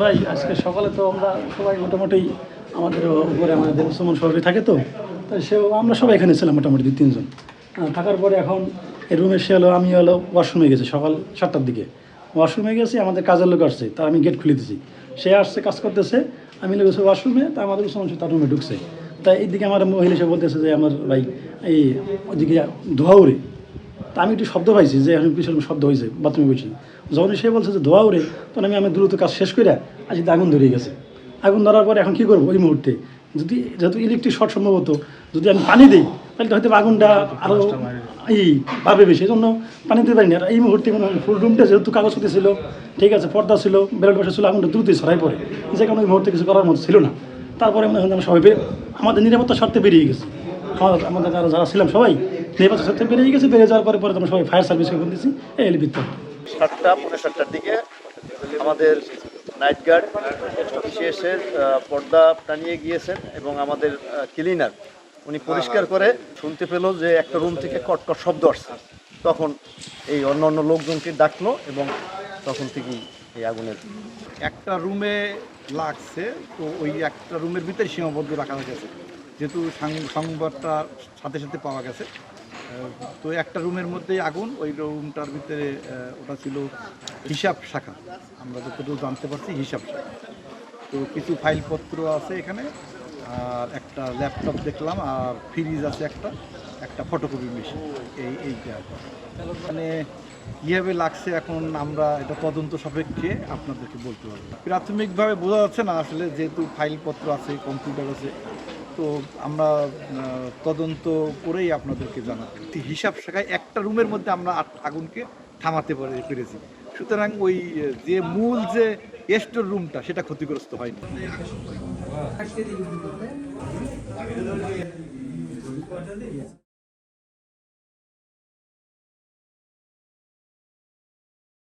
ভাই আজকে সকালে তো আমরা সবাই মোটামুটি আমাদের উপরে আমাদের সুমন শহরে থাকে তো তাই সেও আমরা সবাই এখানে ছিলাম মোটামুটি 2-3 জন। থাকার পরে এখন এই রুমে সে হলো আমি হলো ওয়াশরুমে গেছি সকাল 7টার দিকে। ওয়াশরুমে গেছি, আমাদের কাজের লোক আসছে, তা আমি গেট খুলে দিয়েছি। সে আসছে কাজ করতেছে, আমি লেগেছি ওয়াশরুমে, তা আমাদের সুমন তার রুমে ঢুকছে। তাই এইদিকে আমার মহিলা এসে বলতেছে যে আমার ভাই এই ওইদিকে ধোয়া উড়ে। তা আমি একটু শব্দ পাইছি যে এখন পিছনে শব্দ হয়েছে, বাথরুমে বসি। যখন সে বলছে যে ধোয়া উড়ে, তখন আমি দ্রুত কাজ শেষ করে আজ আগুন ধরে গেছে। আগুন ধরার পরে এখন কী করবো ওই মুহূর্তে, যদি যেহেতু ইলেকট্রিক শর্ট সম্ভবত যদি আমি পানি দিই তাহলে হয়তো আগুনটা আরও এই বাড়বে বেশি, এই জন্য পানি দিতে পারিনি। আর এই মুহূর্তে মানে ফুল রুমটা যেহেতু কাগজপত্র ছিল, ঠিক আছে, পর্দা ছিল, বেরোট বসে ছিল, আগুনটা দ্রুতই ছড়াই পড়ে, যে কারণে ওই মুহূর্তে কিছু করার মতো ছিল না। তারপরে মনে হয় আমরা সবাই আমাদের নিরাপত্তা স্বার্থে বেরিয়ে গেছি। আমাদের যারা ছিলাম সবাই নিরাপত্তা স্বার্থে বেরিয়ে গেছে। বেরিয়ে যাওয়ার পরে আমরা সবাই ফায়ার সার্ভিসকে ফোন দিয়েছি। এই এলি বিত্ত 7টা-7:30 দিকে আমাদের নাইট গার্ড এসে পর্দা টানিয়ে গিয়েছেন এবং আমাদের ক্লিনার উনি পরিষ্কার করে শুনতে পেল যে একটা রুম থেকে কটকট শব্দ আসছে। তখন এই অন্য লোকজনকে ডাকলো এবং তখন থেকেই এই আগুনের একটা রুমে লাগছে। তো ওই একটা রুমের ভিতরে সীমাবদ্ধ রাখা গেছে, যেহেতু সংবাদটা সাথে সাথে পাওয়া গেছে। তো একটা রুমের মধ্যেই আগুন, ওই রুমটার ভিতরে ওটা ছিল হিসাব শাখা, আমরা যতটুকু জানতে পারছি হিসাব শাখা। তো কিছু ফাইলপত্র আছে এখানে, আর একটা ল্যাপটপ দেখলাম, আর ফ্রিজ আছে একটা ফটোকপি মেশিন। এইটা মানে কীভাবে লাগছে এখন আমরা এটা তদন্ত সাপেক্ষে আপনাদেরকে বলতে পারবো। প্রাথমিকভাবে বোঝা যাচ্ছে না আসলে, যেহেতু ফাইলপত্র আছে, কম্পিউটার আছে, তো আমরা তদন্ত করেই আপনাদেরকে জানাবো। হিসাব শাখায় একটা রুমের মধ্যে আমরা আগুনকে থামাতে পেরেছি। সুতরাং ওই যে মূল যে স্টোর রুমটা সেটা ক্ষতিগ্রস্ত হয়নি।